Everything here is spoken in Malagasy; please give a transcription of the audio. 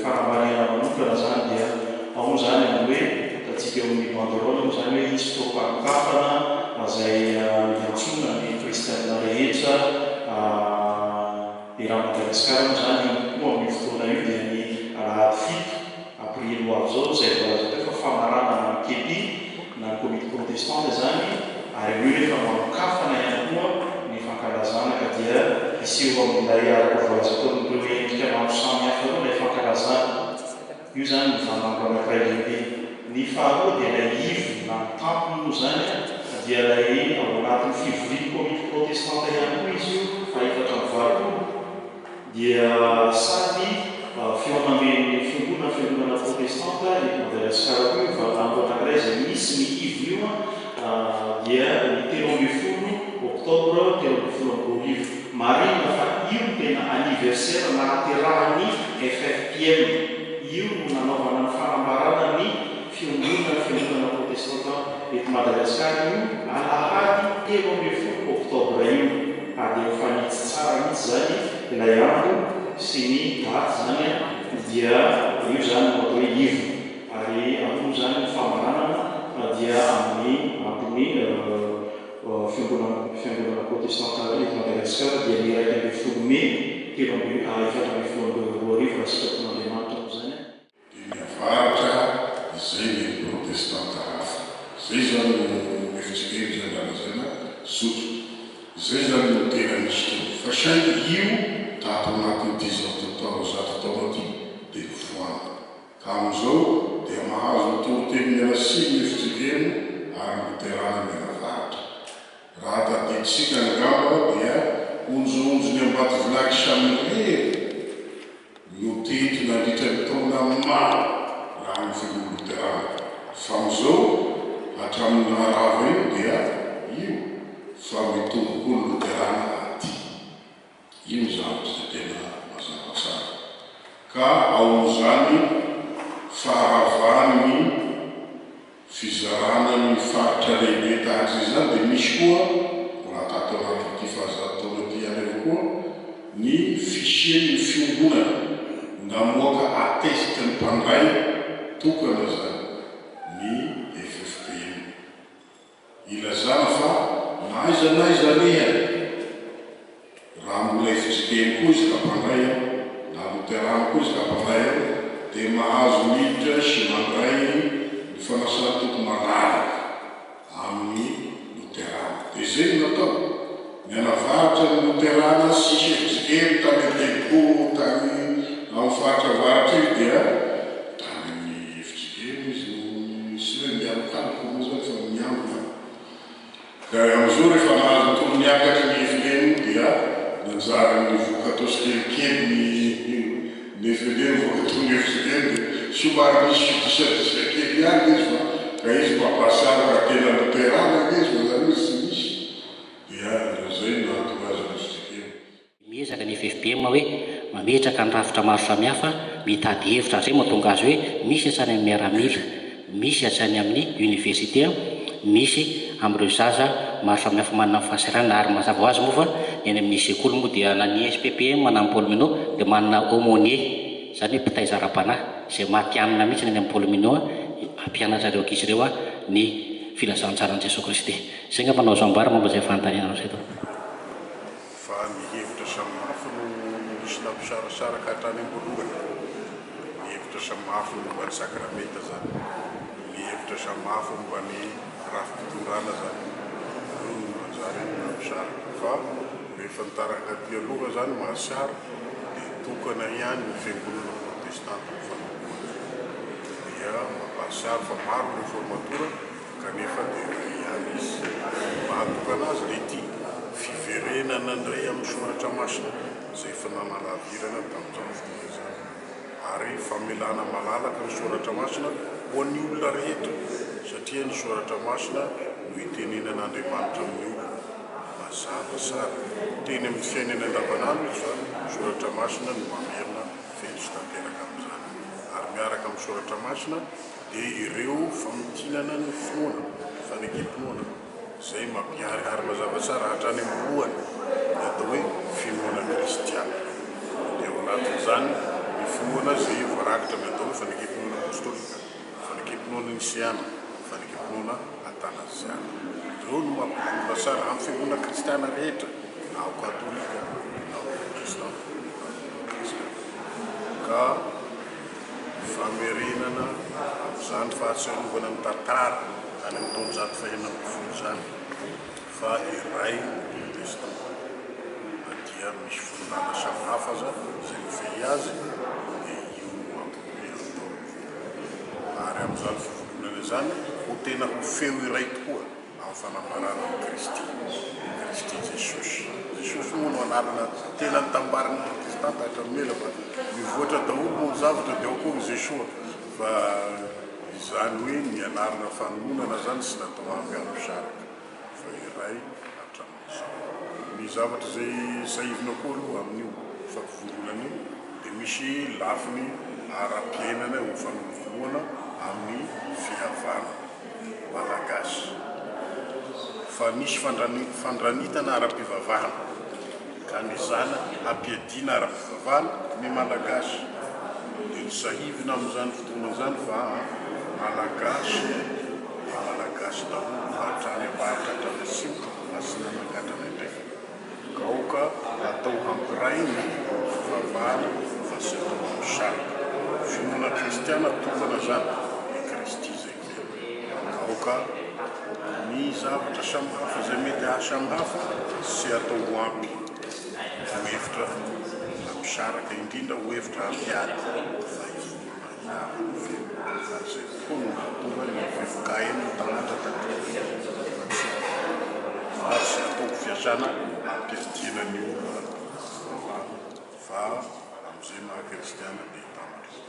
fanambariana manokana zany dia ao zany hoe tatsika eo amin'ny banderole moa zany hoe isy tompakafana izay miantsona ny kristianina rehetra raha Madagasikara moa zany koa amin'ny fotoana io dia ny alahady fito aprily ho avy zao izay voalaza teo fa famarana kepi na komite protestante zany ary io rehefa manokafana ihany koa ny fankalazana ka dia iseho amin'ilay araka voalaza teo amin'ireo endrika maro samihafa ireo ilay fankalazana io zany ny vanambo anankiray lehibe. Ny faharoa dia ilay ivo na tampony moa zany dia ilay ao anatin'ny fivorian'ny komite protestante ihany koa izy io fa efatra mivaroko dia sady fianamen'ny fiangonana protestante eto Madagasikara koa io vanambo anankiray izay misy ny ivo io dia ny 13 oktobra 2012 marina fa io tena anniversaire nahaterahany FFPM io no nanaovana ny fanambarana ny fiangonana protestante eto Madagasikara io alahady 13 oktobra io ary mifanitsy tsara mihitsy zany ilay andro sy ny daty zany dia io zany no atao hoe ivo ary ao zany ny famaranana dia amin'ny fiangonana protestante eto Madagasikara dia ny 1 Mei 2012 raha sitrapon'Andriamanitra moa zany miavaratra izay ny protestante hafa zay zany efitsikery zany ranazana sotro zay zany no tena misy teo fa saingy io tato anatin'ny 10 tao aty dia voana ka amin'izao dia mahazo autorité mianasiny efitsikery ary miterana mianavaratra raha tadiditsika ny gamba dia onjonjony ambaty vilaky samy rery no tety nandritra ny taona maro raha ny filoterana fa amin'izao hatramin'ny arava io dia io fa mitomboko ny loterana aty io zany zay tena mazava tsara ka ao zany faharavany fizarana ny faritra lehibe tahaka izay zany dia misy koa mbola tato anaty fahazatoana ty any koa ny fisien'ny fiangonana namoaka ateste ny mpandray tokana zany ny FFPM ilazana fa naizanehany raha mbola FFPM koa izy ka mpandray na luterana koa izy ka mpandray dia mahazo miditra sy mandray ny fanasana toko malalaka amin'ny luterana dia zay no natao mianavaratra ny luterana sy FFPM tany Teko tany amin'ny faritra varatra io dia tany FFPM izy sy hoe miarokaloko moa zany fa miambina ka amin'izao rehefa nahazo tono niakatra ny FFPM dia nanjary ny voka-atao sy kelikely ny FFPM voka-atao ny FFPM dia somary misy fidisatisa kely ihany izy fa ka izy mampasara ka tena luterana izy fa zany izy sy misy dia zay no antony azy ny FFPM miezaka ny FFPM hoe mametraka ny rafitra maro samihafa mitady hevitra zay mahatonga azy hoe misy atsany amin'ny miaramila misy atsany amin'ny université misy amin'ireo zaza maro samihafa manana fahasarana ary mazava ho azy moa fa eny amin'ny sekoly moa dia na ny SPPM manana Paul Minot dia manana aumônier zany hoe mpitaiza ara-panahy izay mampianana mihitsy eny amin'ny Paul Minot hampianatra ireo ankizy ireo ny filazantsarany Jesosy Kristy zay nga manao zambara momba izay fanontaniana zay to fa ny hevitra samihafa no misy nampisarasara ka hatrany am-bolongana ny hevitra samihafa momba ny sakramenta zany ny hevitra samihafa momba ny rafi-pitondrana zany io manjary nampisara fa rehefa nitaraka ty aloha zany mahasara dia tokana ihany ny fiangonana protestante ny fanaovana dia mampahasara fa maro ny formatora kanefa dia ihany izy mahatokana azy dia ty fiverenana indray amin'ny soratra masina izay efa nanalavirana tamin'izao fotoana zany ary famelana malalaka ny soratra masina ho an'ny olona rehetra satria ny soratra masina no itenenan'Andriamanitra amin'ny olona mazava tsara teny amin'ny fiainana andavanandro izy fa soratra masina no mamerina fendry tanteraka amin'izany ary miaraka amin'ny soratra masina dia ireo famitinana ny finoana fanekempinoana zay mampiary ary mazava tsara hatrany amin'ny lohany atao hoe finoana kristiana dia ao anatin'izany mifoana zay voarakitra miatao fanekepinoana apostolika, fanekepinoana nisiana, fanekepinoana atanasiana. Ireo no mampivola sara amin'ny fiangonana kristiana rehetra, ao katolika, ao protestant, ka famerenana amin'izany fahatsiarovana ny tantara any amin'ny taona 1920 zany fa iray protestant dia misy voninahitra samihafa zay mifehy azy dia io mampivoe ary amin'izany fivolonana zany ho tena ho feo iray tokoa amin'ny fanambarana Kristy Jesosy. Jesosy moa no anarana tena nitambarana protestanta hatramela fa mivoatra daholo moa zavatra dia ao koa Jesosy fa izany hoe ny anarana fanomonana zany sy natao avy amin'ny saraka fa iray hatramin'izao. Ny zavatra zay sahivina koa aloha amin'io fampivolonana io dia misy lafiny ara-piainana ho fanovoloana amin'ny fihavana malagasy. Fa misy fandranitana ara-pivavahana ka ny zana ampiadiana ara-pivavahana ny malagasy dia ny sahivina amin'izany fotoana zany fa malagasy daholo hatrany avaratra hatrany asimo asinanakatrany ndraiky ka aoka atao hampiray ny fivavahana fa sy atao amin'ny saraka. Finoana kristiana tokana zany ny Kristy zay ka aoka ny zavatra samihafa zay mety ahasamihafa sy atao ampy hevitra ampisaraka indrindra hevitra ampiady fa zay koa no mahatonga ny fivokaeny tanatra ary sy atao fiasana ampiadiana ny olona fa amin'izay maha kristiana dia tamatra